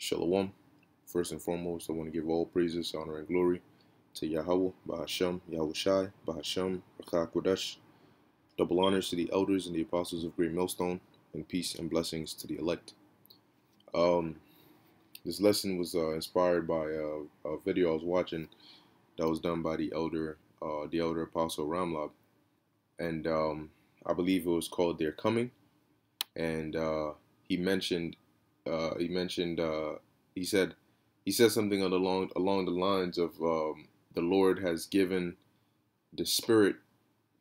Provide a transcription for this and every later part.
Shalom. First and foremost, I want to give all praises, honor, and glory to Yahweh, Bahasham, Yahushai, Bahasham, Baqar Kodesh. Double honors to the elders and the apostles of Great Millstone, and peace and blessings to the elect. This lesson was inspired by a video I was watching that was done by the elder apostle Ramlab, and I believe it was called "They're Coming," and he mentioned he said something along the lines of the Lord has given the Spirit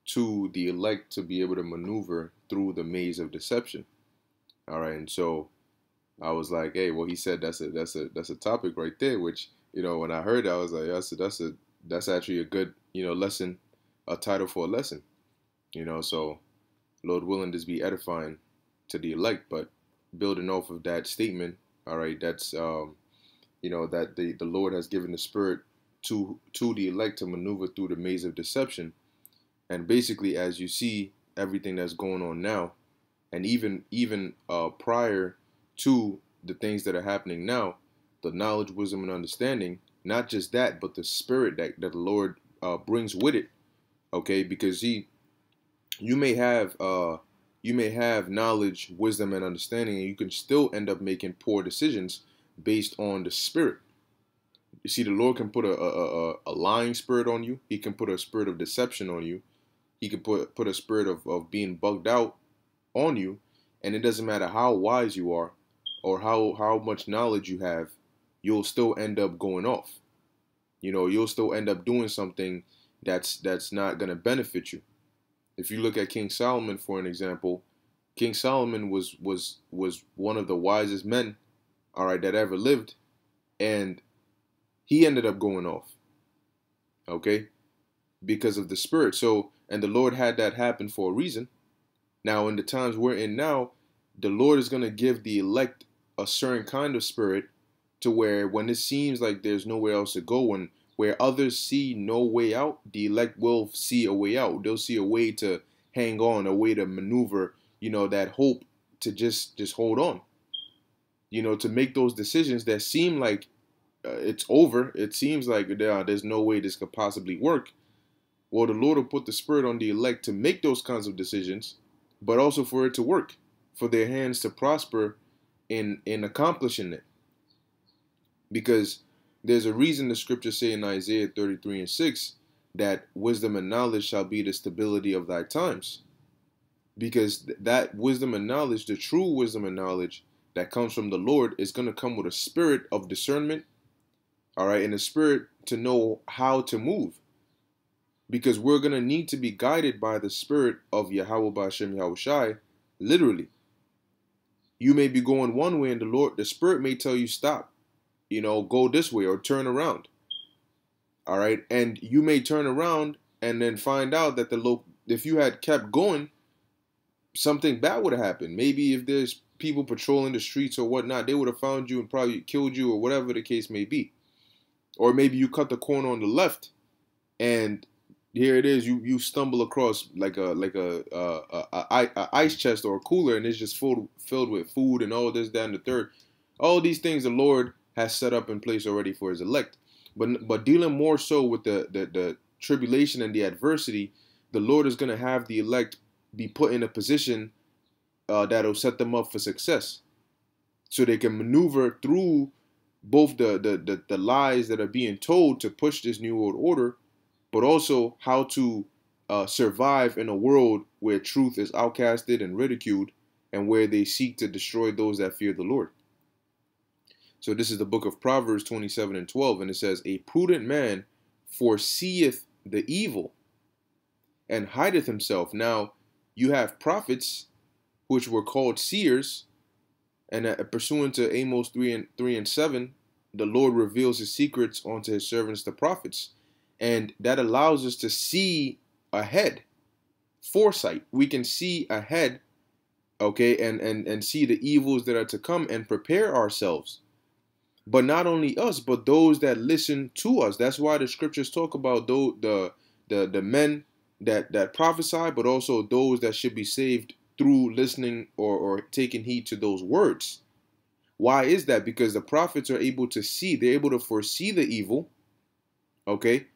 to the elect to be able to maneuver through the maze of deception. All right, and so I was like, hey, well, he said that's a topic right there, which, when I heard that, I was like, that's actually a good, lesson, a title for a lesson, so Lord willing, this be edifying to the elect. But building off of that statement, all right, that's that the Lord has given the Spirit to the elect to maneuver through the maze of deception. And basically, as you see everything that's going on now, and even prior to the things that are happening now, the knowledge, wisdom, and understanding, not just that, but the Spirit that the Lord brings with it. Okay, because you may have knowledge, wisdom, and understanding, and you can still end up making poor decisions based on the Spirit. You see, the Lord can put a lying spirit on you. He can put a spirit of deception on you. He can put a spirit of being bugged out on you, and it doesn't matter how wise you are or how much knowledge you have, you'll still end up going off. You'll still end up doing something that's not going to benefit you. If you look at King Solomon, for an example, King Solomon was one of the wisest men, all right, that ever lived, and he ended up going off, okay, because of the Spirit. So, and the Lord had that happen for a reason. Now, in the times we're in now, the Lord is going to give the elect a certain kind of spirit to where when it seems like there's nowhere else to go, and where others see no way out, the elect will see a way out. They'll see a way to hang on, a way to maneuver, that hope to just hold on, to make those decisions that seem like it's over. It seems like there's no way this could possibly work. Well, the Lord will put the Spirit on the elect to make those kinds of decisions, but also for it to work, for their hands to prosper in accomplishing it. Because there's a reason the scriptures say in Isaiah 33:6 that wisdom and knowledge shall be the stability of thy times. Because that wisdom and knowledge, the true wisdom and knowledge that comes from the Lord, is going to come with a spirit of discernment, all right, and a spirit to know how to move. Because we're going to need to be guided by the Spirit of Yahweh Ba'ashem Yahushai, literally. You may be going one way and the Spirit may tell you stop, go this way or turn around. All right. And you may turn around and then find out that if you had kept going, something bad would have happened. Maybe if there's people patrolling the streets or whatnot, they would have found you and probably killed you or whatever the case may be. Or maybe you cut the corner on the left and here it is. You stumble across like a ice chest or a cooler, and it's just filled with food and all this, that, and the third. All these things the Lord has set up in place already for His elect. But dealing more so with the tribulation and the adversity, the Lord is going to have the elect be put in a position that'll set them up for success, so they can maneuver through both the lies that are being told to push this new world order, but also how to survive in a world where truth is outcasted and ridiculed, and where they seek to destroy those that fear the Lord. So this is the book of Proverbs 27:12, and it says, "A prudent man foreseeth the evil, and hideth himself." Now, you have prophets, which were called seers, and pursuant to Amos 3:7, the Lord reveals His secrets unto His servants, the prophets. And that allows us to see ahead, foresight. We can see ahead, okay, and see the evils that are to come and prepare ourselves. But not only us, but those that listen to us. That's why the scriptures talk about the men that prophesy, but also those that should be saved through listening or taking heed to those words. Why is that? Because the prophets are able to see, they're able to foresee the evil, okay?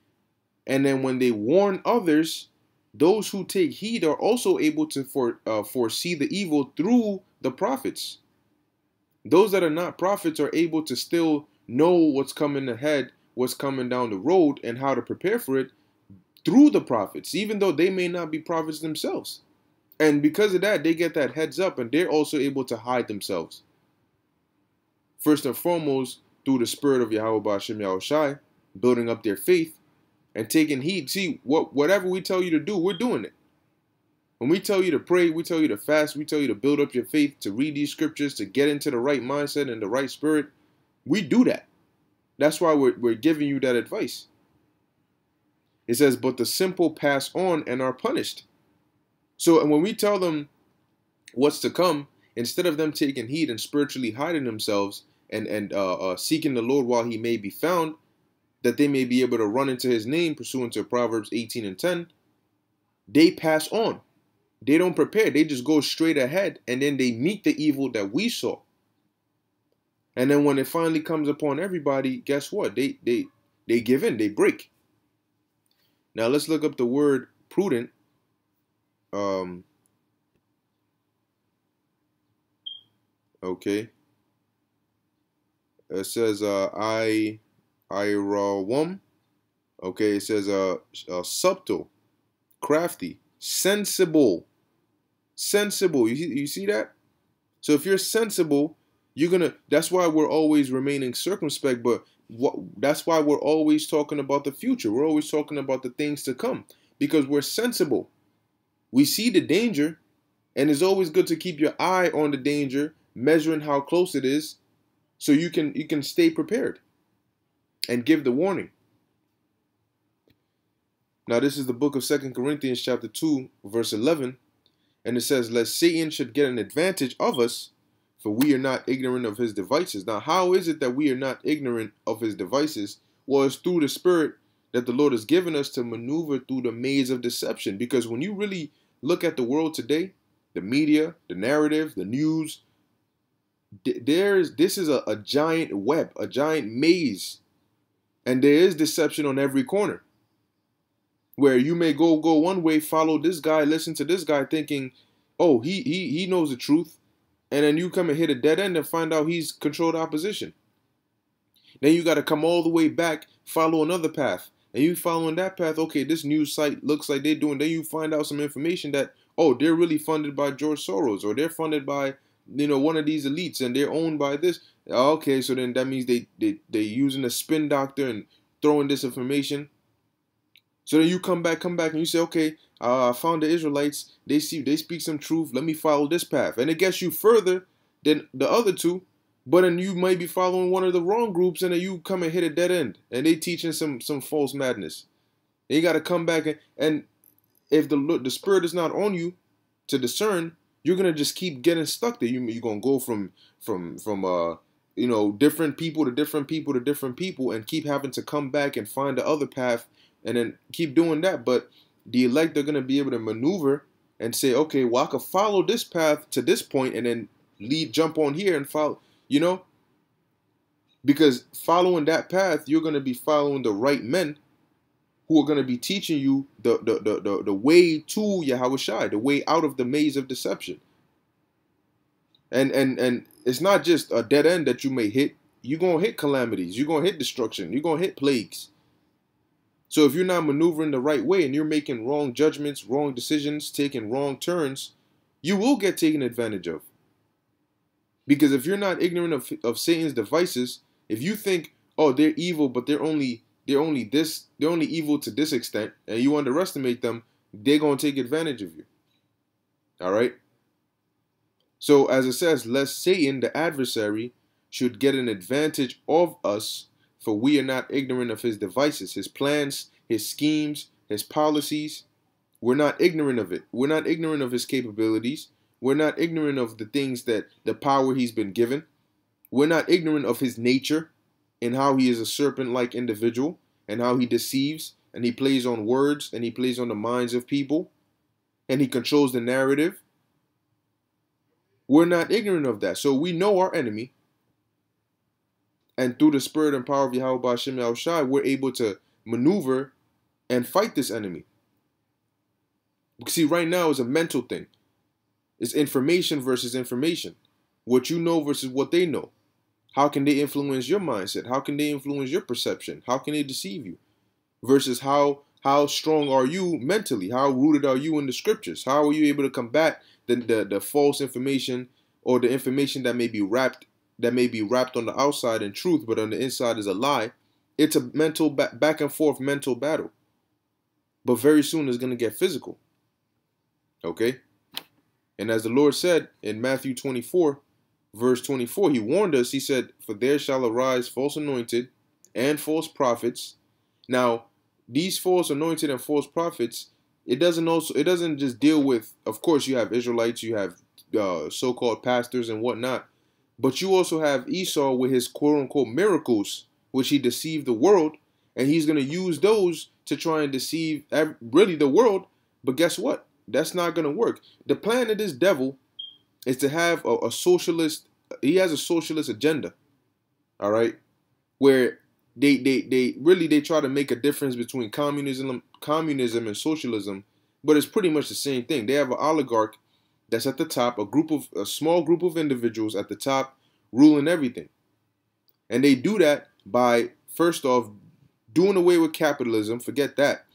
And then when they warn others, those who take heed are also able to foresee the evil through the prophets. Those that are not prophets are able to still know what's coming ahead, what's coming down the road, and how to prepare for it through the prophets, even though they may not be prophets themselves. And because of that, they get that heads up, and they're also able to hide themselves. First and foremost, through the spirit of Yahweh Ba'ashem Yahushai, building up their faith and taking heed. See, whatever we tell you to do, we're doing it. When we tell you to pray, we tell you to fast, we tell you to build up your faith, to read these scriptures, to get into the right mindset and the right spirit, we do that. That's why we're giving you that advice. It says, but the simple pass on and are punished. So and when we tell them what's to come, instead of them taking heed and spiritually hiding themselves and seeking the Lord while he may be found, that they may be able to run into his name, pursuant to Proverbs 18 and 10, they pass on. They don't prepare. They just go straight ahead, and then they meet the evil that we saw. And then when it finally comes upon everybody, guess what? They give in. They break. Now let's look up the word prudent. Okay. It says irawum. Okay, it says subtle, crafty, sensible. Sensible. You see that? So if you're sensible, you're gonna. That's why we're always remaining circumspect. But that's why we're always talking about the future. We're always talking about the things to come, because we're sensible. We see the danger, and it's always good to keep your eye on the danger, measuring how close it is, so you can stay prepared and give the warning. Now this is the book of 2 Corinthians chapter 2, verse 11. And it says, lest Satan should get an advantage of us, for we are not ignorant of his devices. Now, how is it that we are not ignorant of his devices? Well, it's through the spirit that the Lord has given us to maneuver through the maze of deception. Because when you really look at the world today, the media, the narrative, the news, this is a giant web, a giant maze. And there is deception on every corner, where you may go one way, follow this guy, listen to this guy, thinking, oh, he knows the truth, and then you come and hit a dead end and find out he's controlled opposition. Then you got to come all the way back, follow another path, and you following that path. Okay, this news site looks like they're doing. Then you find out some information that, oh, they're really funded by George Soros, or they're funded by one of these elites, and they're owned by this. Okay, so then that means they're using a spin doctor and throwing this information. So then you come back and you say, okay, I found the Israelites. They speak some truth. Let me follow this path. And it gets you further than the other two. But then you might be following one of the wrong groups, and then you come and hit a dead end. And they teaching some false madness. And you got to come back. And if the spirit is not on you to discern, you're going to just keep getting stuck there. You're going to go from different people to different people to different people, and keep having to come back and find the other path. And then keep doing that. But the elect are going to be able to maneuver and say, okay, well, I could follow this path to this point and then jump on here and follow, because following that path, you're going to be following the right men who are going to be teaching you the way to Yahweh Shai, the way out of the maze of deception. And it's not just a dead end that you may hit. You're going to hit calamities. You're going to hit destruction. You're going to hit plagues. So if you're not maneuvering the right way and you're making wrong judgments, wrong decisions, taking wrong turns, you will get taken advantage of. Because if you're not ignorant of Satan's devices, if you think, oh, they're evil, but they're only evil to this extent, and you underestimate them, they're going to take advantage of you. All right? So as it says, lest Satan, the adversary, should get an advantage of us, for we are not ignorant of his devices, his plans, his schemes, his policies. We're not ignorant of it. We're not ignorant of his capabilities. We're not ignorant of the things that the power he's been given. We're not ignorant of his nature and how he is a serpent-like individual and how he deceives and he plays on words and he plays on the minds of people and he controls the narrative. We're not ignorant of that. So we know our enemy. And through the spirit and power of Yahweh Hashem Yahushai, we're able to maneuver and fight this enemy. See, right now is a mental thing. It's information versus information. What you know versus what they know. How can they influence your mindset? How can they influence your perception? How can they deceive you? Versus how strong are you mentally? How rooted are you in the scriptures? How are you able to combat the false information, or the information that may be wrapped on the outside in truth, but on the inside is a lie? It's a mental back and forth mental battle. But very soon it's going to get physical. Okay? And as the Lord said in Matthew 24, verse 24, he warned us. He said, "For there shall arise false anointed and false prophets." Now, these false anointed and false prophets, it doesn't just deal with, of course, you have Israelites, you have so-called pastors and whatnot, but you also have Esau with his quote-unquote miracles, which he deceived the world, and he's going to use those to try and deceive really the world. But guess what? That's not going to work. The plan of this devil is to have a socialist. He has a socialist agenda, all right, where they try to make a difference between communism and socialism, but it's pretty much the same thing. They have an oligarch that's at the top, a small group of individuals at the top ruling everything, and they do that by, first off, doing away with capitalism. Forget that.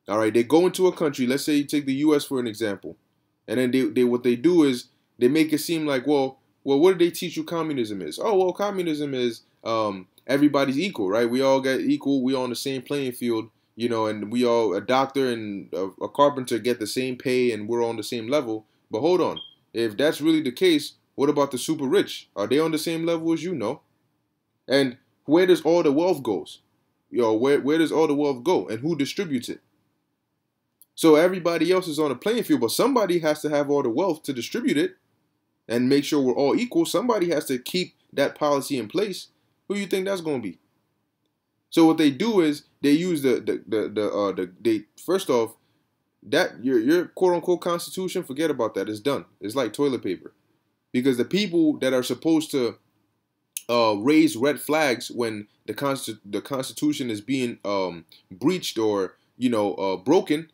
All right, they go into a country. Let's say you take the U.S. for an example, and then they what they do is they make it seem like, well, what did they teach you communism is? Oh, well, communism is everybody's equal, right? We all get equal. We all on the same playing field, and we all, a doctor and a carpenter, get the same pay, and we're all on the same level. But hold on, if that's really the case, what about the super rich? Are they on the same level as you? No. And where does all the wealth goes? Where does all the wealth go, and who distributes it? So everybody else is on a playing field, but somebody has to have all the wealth to distribute it and make sure we're all equal. Somebody has to keep that policy in place. Who do you think that's going to be? So what they do is they use they first off, that your quote unquote constitution, forget about that. It's done. It's like toilet paper, because the people that are supposed to raise red flags when the constitution is being breached or broken,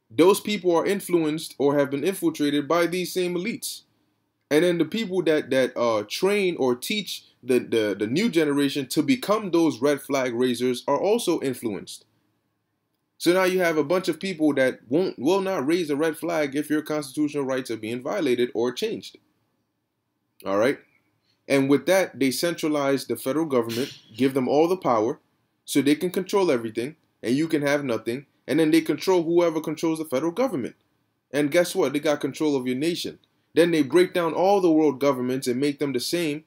those people are influenced or have been infiltrated by these same elites. And then the people that train or teach the new generation to become those red flag raisers are also influenced. So now you have a bunch of people that will not raise a red flag if your constitutional rights are being violated or changed. All right? And with that, they centralize the federal government, give them all the power so they can control everything, and you can have nothing. And then they control whoever controls the federal government. And guess what? They got control of your nation. Then they break down all the world governments and make them the same.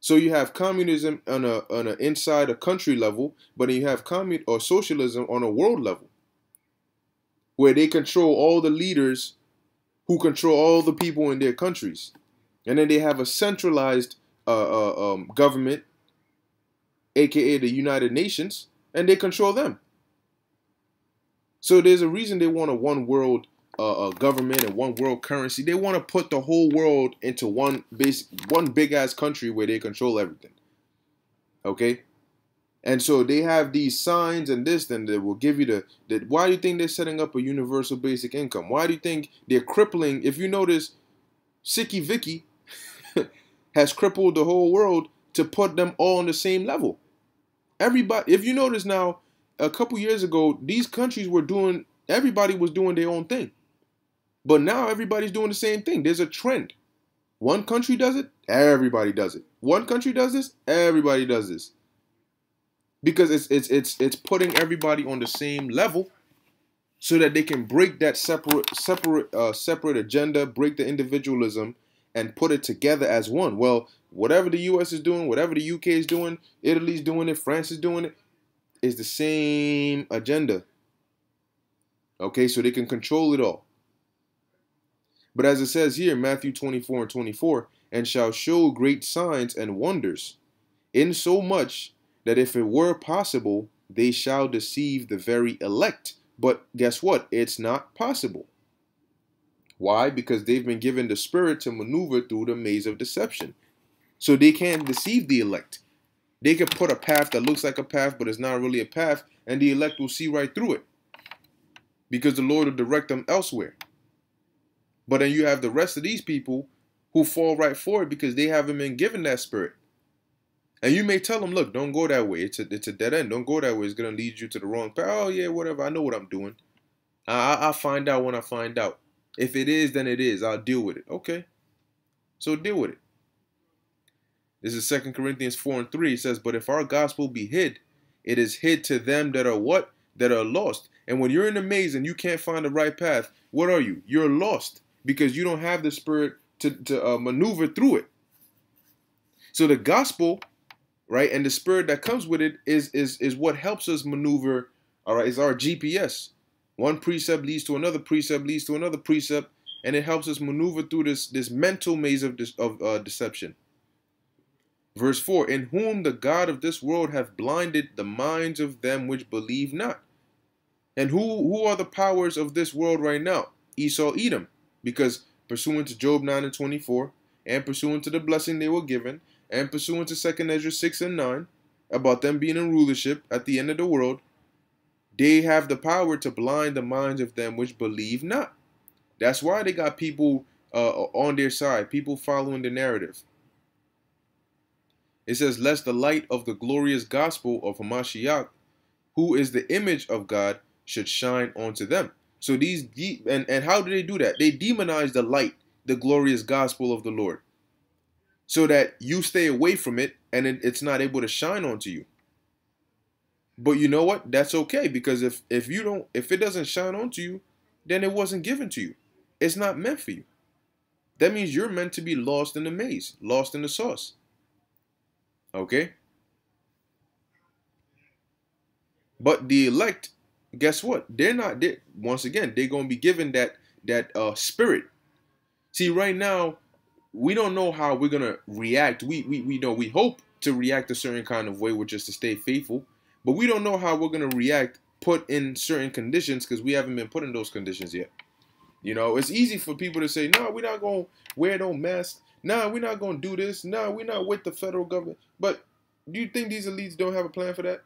So you have communism on a inside a country level, but then you have socialism on a world level, where they control all the leaders who control all the people in their countries. And then they have a centralized government, aka the United Nations, and they control them. So there's a reason they want a one world government and one world currency. They want to put the whole world into one big ass country where they control everything. Okay? And so they have these signs and this, then they will give you why do you think they're setting up a universal basic income? Why do you think they're crippling? If you notice, Sicky Vicky has crippled the whole world to put them all on the same level. Everybody, if you notice now, a couple years ago, these countries everybody was doing their own thing. But now everybody's doing the same thing. There's a trend. One country does it, everybody does it. One country does this, everybody does this. Because it's putting everybody on the same level so that they can break that separate agenda, break the individualism, and put it together as one. Well, whatever the US is doing, whatever the UK is doing, Italy's doing it, France is doing it, is the same agenda. Okay, so they can control it all. But as it says here, Matthew 24:24, and shall show great signs and wonders, insomuch that if it were possible, they shall deceive the very elect. But guess what? It's not possible. Why? Because they've been given the spirit to maneuver through the maze of deception. So they can't deceive the elect. They could put a path that looks like a path, but it's not really a path, and the elect will see right through it because the Lord will direct them elsewhere. But then you have the rest of these people who fall right for it because they haven't been given that spirit. And you may tell them, look, don't go that way. It's a dead end. Don't go that way. It's going to lead you to the wrong path. Oh, yeah, whatever. I know what I'm doing. I'll find out when I find out. If it is, then it is. I'll deal with it. Okay. So deal with it. This is 2 Corinthians 4:3. It says, but if our gospel be hid, it is hid to them that are what? That are lost. And when you're in a maze and you can't find the right path, what are you? You're lost because you don't have the spirit to maneuver through it. So the gospel, right, and the spirit that comes with it is what helps us maneuver, all right, is our GPS. One precept leads to another precept, leads to another precept, and it helps us maneuver through this mental maze of deception. Verse 4, in whom the God of this world hath blinded the minds of them which believe not. And who are the powers of this world right now? Esau, Edom, because pursuant to Job 9:24, and pursuant to the blessing they were given, and pursuant to 2 Ezra 6:9, about them being in rulership at the end of the world, they have the power to blind the minds of them which believe not. That's why they got people on their side, people following the narrative. It says, lest the light of the glorious gospel of Hamashiach, who is the image of God, should shine onto them. So and how do they do that? They demonize the light, the glorious gospel of the Lord, so that you stay away from it and it's not able to shine onto you. But you know what? That's okay, because if it doesn't shine onto you, then it wasn't given to you. It's not meant for you. That means you're meant to be lost in the maze, lost in the sauce. Okay? But the elect, guess what? Once again, they're going to be given that spirit. See, right now, we don't know how we're going to react. We know we hope to react a certain kind of way, which is to stay faithful. But we don't know how we're going to react put in certain conditions because we haven't been put in those conditions yet. You know, it's easy for people to say, no, we're not going to wear no mask. No, we're not going to do this. No, we're not with the federal government. But do you think these elites don't have a plan for that?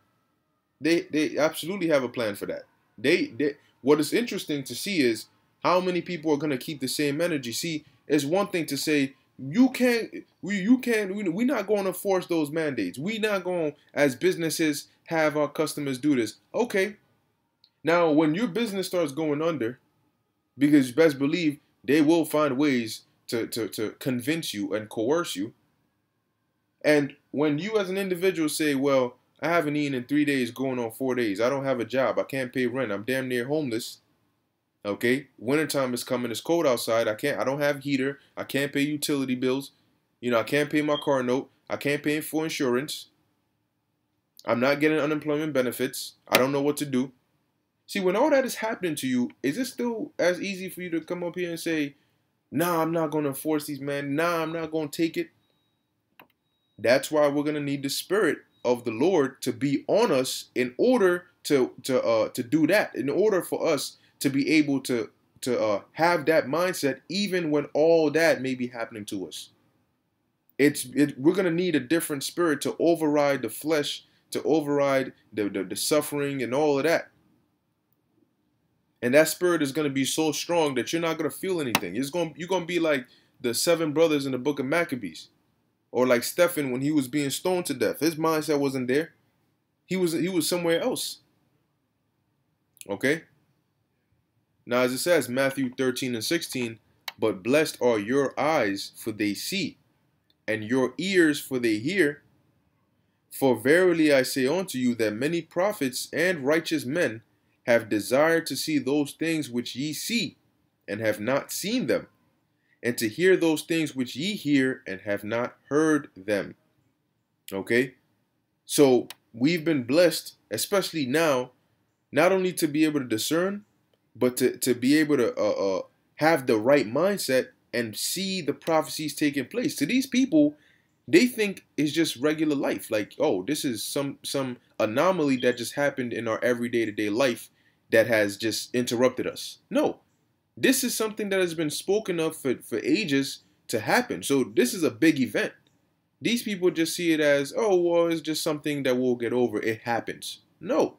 They absolutely have a plan for that. What is interesting to see is how many people are going to keep the same energy. See, it's one thing to say, we're not going to force those mandates. We're not going, as businesses, have our customers do this. Okay. Now, when your business starts going under, because you best believe they will find ways to convince you and coerce you. And when you as an individual say, well, I haven't eaten in 3 days going on 4 days. I don't have a job. I can't pay rent. I'm damn near homeless. Okay? Wintertime is coming. It's cold outside. I don't have heater. I can't pay utility bills. You know, I can't pay my car note. I can't pay for insurance. I'm not getting unemployment benefits. I don't know what to do. See, when all that is happening to you, is it still as easy for you to come up here and say, nah, I'm not going to force these men. Nah, I'm not going to take it. That's why we're going to need the spirit of the Lord to be on us in order to do that. In order for us to be able to have that mindset, even when all that may be happening to us. We're going to need a different spirit to override the flesh, to override the suffering and all of that. And that spirit is going to be so strong that you're not going to feel anything. You're going to be like the 7 brothers in the book of Maccabees. Or like Stephen when he was being stoned to death. His mindset wasn't there. He was somewhere else. Okay? Now as it says, Matthew 13:16, but blessed are your eyes, for they see, and your ears, for they hear. For verily I say unto you that many prophets and righteous men have desired to see those things which ye see, and have not seen them, and to hear those things which ye hear, and have not heard them. Okay? So we've been blessed, especially now, not only to be able to discern, but to be able to have the right mindset and see the prophecies taking place. To these people, they think it's just regular life. Like, oh, this is some anomaly that just happened in our everyday to-day life that has just interrupted us. No, this is something that has been spoken of for ages to happen. So this is a big event. These people just see it as, oh, well, it's just something that we'll get over. It happens. No.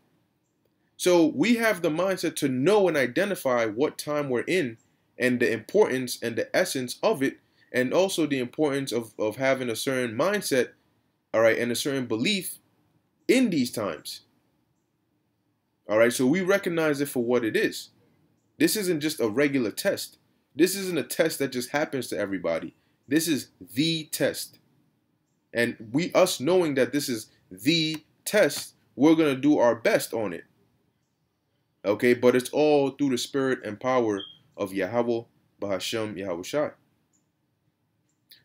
So we have the mindset to know and identify what time we're in and the importance and the essence of it, and also the importance of having a certain mindset, all right, and a certain belief in these times. All right, so we recognize it for what it is. This isn't just a regular test. This isn't a test that just happens to everybody. This is the test. And us knowing that this is the test, we're going to do our best on it. Okay, but it's all through the spirit and power of Yahweh, Bahashem, Yahweh Shai.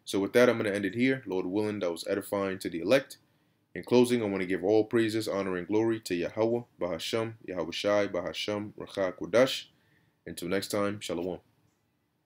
So with that, I'm going to end it here. Lord willing, that was edifying to the elect. In closing, I want to give all praises, honor, and glory to Yahweh, Bahashem, Yahweh Shai, Bahashem, Rachah Kodash. Until next time, Shalom.